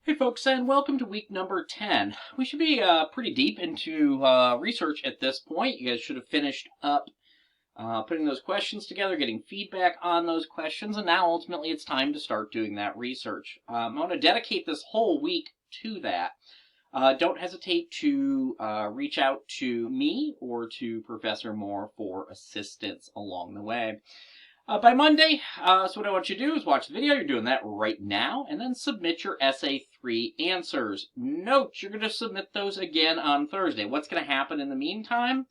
Hey folks, and welcome to week number 10. We should be pretty deep into research at this point. You guys should have finished up putting those questions together, getting feedback on those questions, and now ultimately it's time to start doing that research. I want to dedicate this whole week to that. Don't hesitate to reach out to me or to Professor Moore for assistance along the way. By Monday, so what I want you to do is watch the video. You're doing that right now, and then submit your Essay 3 answers. Note, you're going to submit those again on Thursday. What's going to happen in the meantime?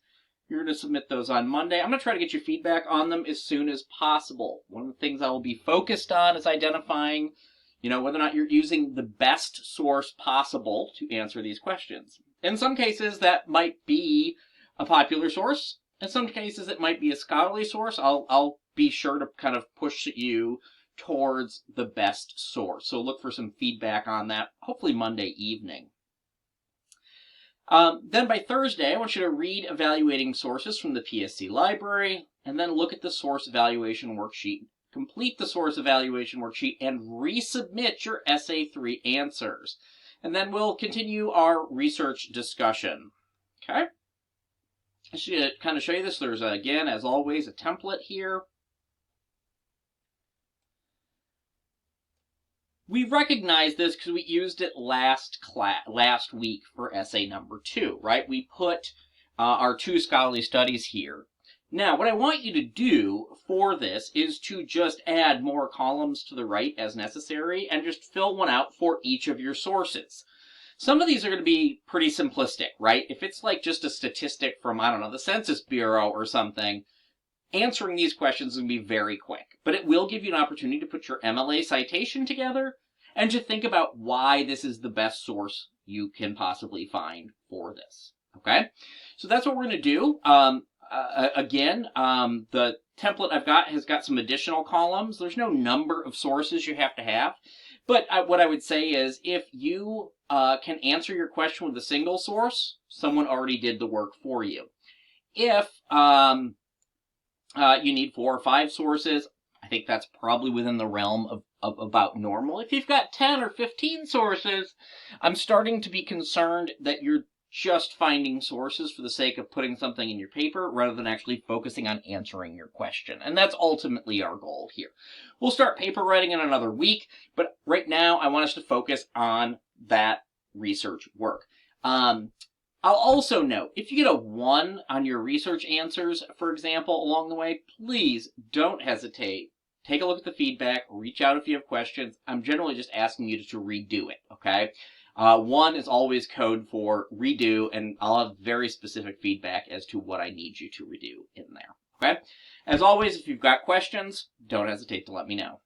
You're going to submit those on Monday. I'm going to try to get your feedback on them as soon as possible. One of the things I will be focused on is identifying, whether or not you're using the best source possible to answer these questions. In some cases, that might be a popular source. In some cases, it might be a scholarly source. I'll be sure to kind of push you towards the best source. So look for some feedback on that, hopefully Monday evening. Then by Thursday, I want you to read evaluating sources from the PSC library, and then look at the source evaluation worksheet. Complete the source evaluation worksheet and resubmit your Essay 3 answers. And then we'll continue our research discussion. Okay? I should kind of show you this. There's, again, as always, a template here. We recognize this because we used it last week for essay number 2, right? We put our 2 scholarly studies here. Now, what I want you to do for this is to just add more columns to the right as necessary and just fill one out for each of your sources. Some of these are going to be pretty simplistic, right? If it's like just a statistic from, I don't know, the Census Bureau or something, answering these questions is going to be very quick. But it will give you an opportunity to put your MLA citation together and to think about why this is the best source you can possibly find for this. Okay? So that's what we're going to do. Again, the template I've got has got some additional columns. There's no number of sources you have to have. But what I would say is if you can answer your question with a single source, someone already did the work for you. If you need 4 or 5 sources, I think that's probably within the realm of about normal. If you've got 10 or 15 sources, I'm starting to be concerned that you're just finding sources for the sake of putting something in your paper rather than actually focusing on answering your question. And that's ultimately our goal here. We'll start paper writing in another week, but right now I want us to focus on that research work. I'll also note, if you get a 1 on your research answers, for example, along the way, please don't hesitate. Take a look at the feedback, reach out if you have questions. I'm generally just asking you to redo it, okay? 1 is always code for redo, and I'll have very specific feedback as to what I need you to redo in there, okay? As always, if you've got questions, don't hesitate to let me know.